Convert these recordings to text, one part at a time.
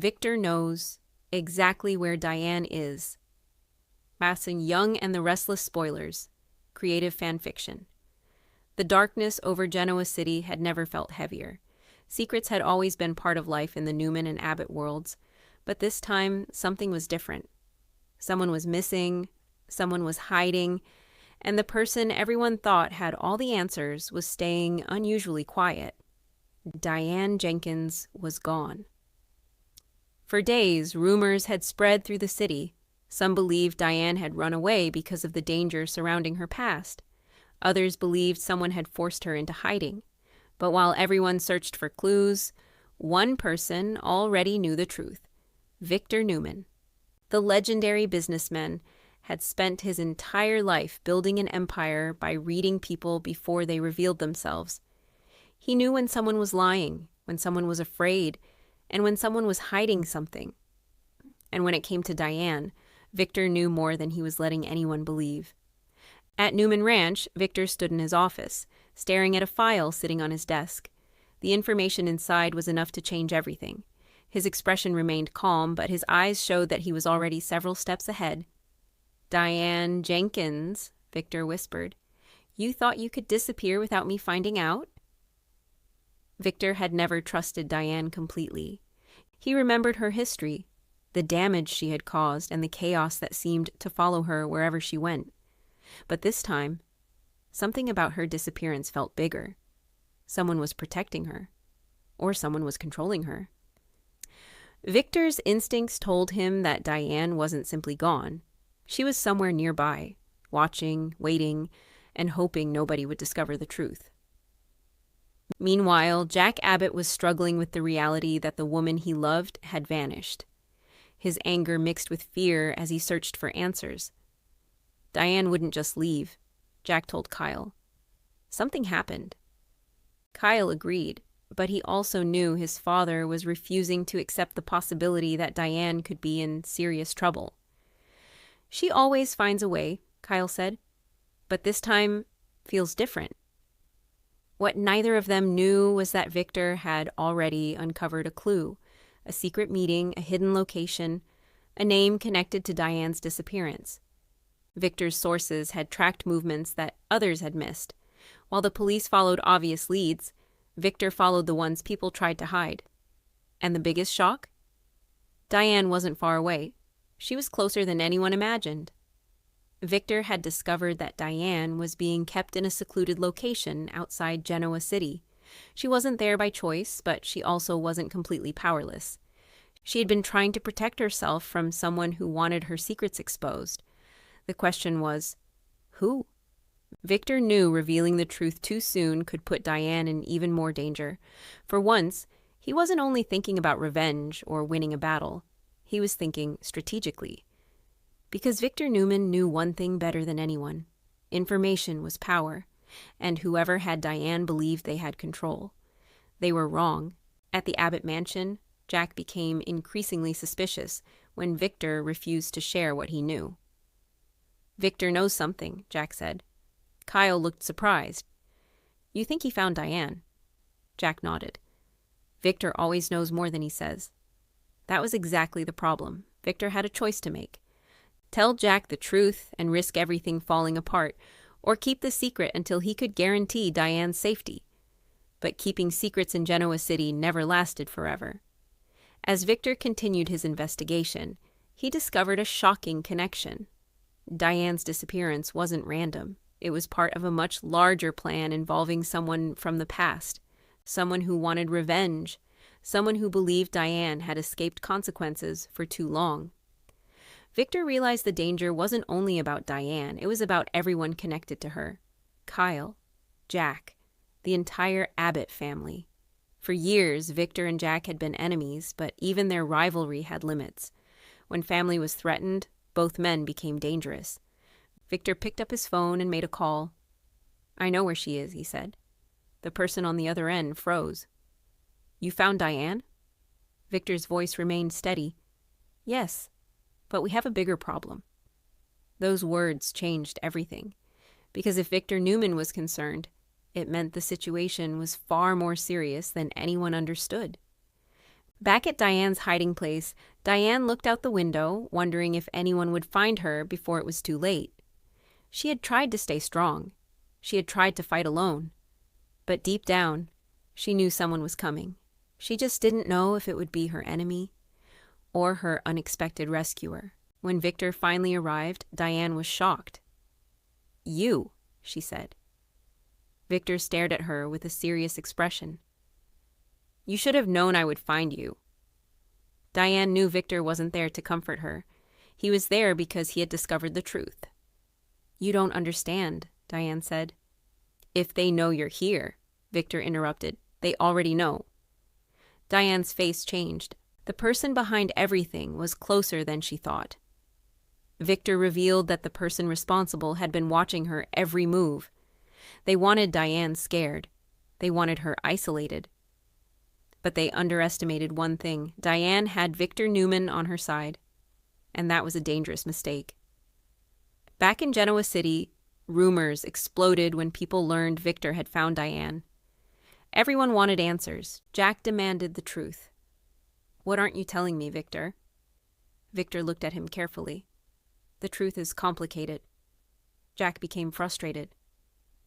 Victor knows exactly where Diane is. Masson Young and the Restless Spoilers, creative fan fiction. The darkness over Genoa City had never felt heavier. Secrets had always been part of life in the Newman and Abbott worlds, but this time something was different. Someone was missing, someone was hiding, and the person everyone thought had all the answers was staying unusually quiet. Diane Jenkins was gone. For days, rumors had spread through the city. Some believed Diane had run away because of the danger surrounding her past. Others believed someone had forced her into hiding. But while everyone searched for clues, one person already knew the truth. Victor Newman, the legendary businessman, had spent his entire life building an empire by reading people before they revealed themselves. He knew when someone was lying, when someone was afraid, and when someone was hiding something. And when it came to Diane, Victor knew more than he was letting anyone believe. At Newman Ranch, Victor stood in his office, staring at a file sitting on his desk. The information inside was enough to change everything. His expression remained calm, but his eyes showed that he was already several steps ahead. "Diane Jenkins," Victor whispered. "You thought you could disappear without me finding out?" Victor had never trusted Diane completely. He remembered her history, the damage she had caused, and the chaos that seemed to follow her wherever she went. But this time, something about her disappearance felt bigger. Someone was protecting her, or someone was controlling her. Victor's instincts told him that Diane wasn't simply gone. She was somewhere nearby, watching, waiting, and hoping nobody would discover the truth. Meanwhile, Jack Abbott was struggling with the reality that the woman he loved had vanished. His anger mixed with fear as he searched for answers. Diane wouldn't just leave, Jack told Kyle. Something happened. Kyle agreed, but he also knew his father was refusing to accept the possibility that Diane could be in serious trouble. "She always finds a way," Kyle said, "but this time feels different." What neither of them knew was that Victor had already uncovered a clue, a secret meeting, a hidden location, a name connected to Diane's disappearance. Victor's sources had tracked movements that others had missed. While the police followed obvious leads, Victor followed the ones people tried to hide. And the biggest shock? Diane wasn't far away. She was closer than anyone imagined. Victor had discovered that Diane was being kept in a secluded location outside Genoa City. She wasn't there by choice, but she also wasn't completely powerless. She had been trying to protect herself from someone who wanted her secrets exposed. The question was, who? Victor knew revealing the truth too soon could put Diane in even more danger. For once, he wasn't only thinking about revenge or winning a battle. He was thinking strategically. Because Victor Newman knew one thing better than anyone. Information was power, and whoever had Diane believed they had control. They were wrong. At the Abbott mansion, Jack became increasingly suspicious when Victor refused to share what he knew. "Victor knows something," Jack said. Kyle looked surprised. "You think he found Diane?" Jack nodded. "Victor always knows more than he says." That was exactly the problem. Victor had a choice to make. Tell Jack the truth and risk everything falling apart, or keep the secret until he could guarantee Diane's safety. But keeping secrets in Genoa City never lasted forever. As Victor continued his investigation, he discovered a shocking connection. Diane's disappearance wasn't random. It was part of a much larger plan involving someone from the past, someone who wanted revenge, someone who believed Diane had escaped consequences for too long. Victor realized the danger wasn't only about Diane, it was about everyone connected to her. Kyle, Jack, the entire Abbott family. For years, Victor and Jack had been enemies, but even their rivalry had limits. When family was threatened, both men became dangerous. Victor picked up his phone and made a call. "I know where she is," he said. The person on the other end froze. "You found Diane?" Victor's voice remained steady. "Yes, but we have a bigger problem." Those words changed everything. Because if Victor Newman was concerned, it meant the situation was far more serious than anyone understood. Back at Diane's hiding place, Diane looked out the window, wondering if anyone would find her before it was too late. She had tried to stay strong. She had tried to fight alone. But deep down, she knew someone was coming. She just didn't know if it would be her enemy or her unexpected rescuer. When Victor finally arrived, Diane was shocked. "You," she said. Victor stared at her with a serious expression. "You should have known I would find you." Diane knew Victor wasn't there to comfort her. He was there because he had discovered the truth. "You don't understand," Diane said. "If they know you're here," Victor interrupted. "They already know." Diane's face changed. The person behind everything was closer than she thought. Victor revealed that the person responsible had been watching her every move. They wanted Diane scared. They wanted her isolated. But they underestimated one thing. Diane had Victor Newman on her side, and that was a dangerous mistake. Back in Genoa City, rumors exploded when people learned Victor had found Diane. Everyone wanted answers. Jack demanded the truth. "What aren't you telling me, Victor?" Victor looked at him carefully. "The truth is complicated." Jack became frustrated.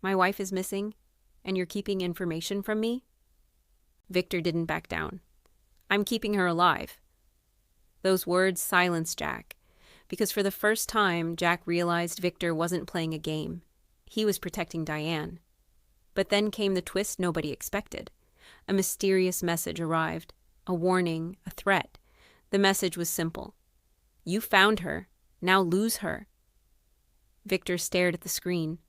"My wife is missing, and you're keeping information from me?" Victor didn't back down. "I'm keeping her alive." Those words silenced Jack, because for the first time, Jack realized Victor wasn't playing a game. He was protecting Diane. But then came the twist nobody expected. A mysterious message arrived. A warning, a threat. The message was simple. "You found her. Now lose her." Victor stared at the screen.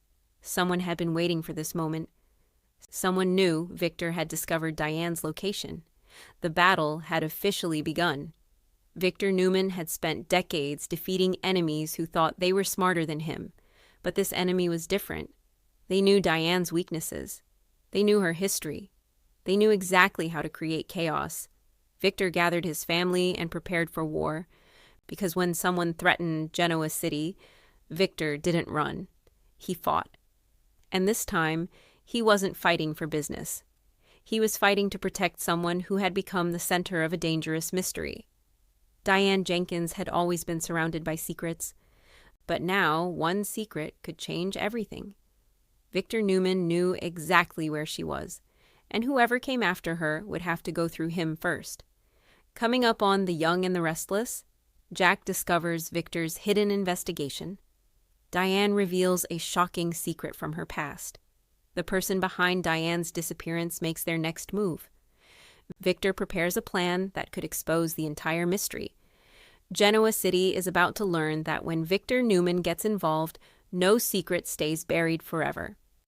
Someone had been waiting for this moment. Someone knew Victor had discovered Diane's location. The battle had officially begun. Victor Newman had spent decades defeating enemies who thought they were smarter than him. But this enemy was different. They knew Diane's weaknesses. They knew her history. They knew exactly how to create chaos. Victor gathered his family and prepared for war, because when someone threatened Genoa City, Victor didn't run. He fought. And this time, he wasn't fighting for business. He was fighting to protect someone who had become the center of a dangerous mystery. Diane Jenkins had always been surrounded by secrets, but now one secret could change everything. Victor Newman knew exactly where she was, and whoever came after her would have to go through him first. Coming up on The Young and the Restless, Jack discovers Victor's hidden investigation. Diane reveals a shocking secret from her past. The person behind Diane's disappearance makes their next move. Victor prepares a plan that could expose the entire mystery. Genoa City is about to learn that when Victor Newman gets involved, no secret stays buried forever.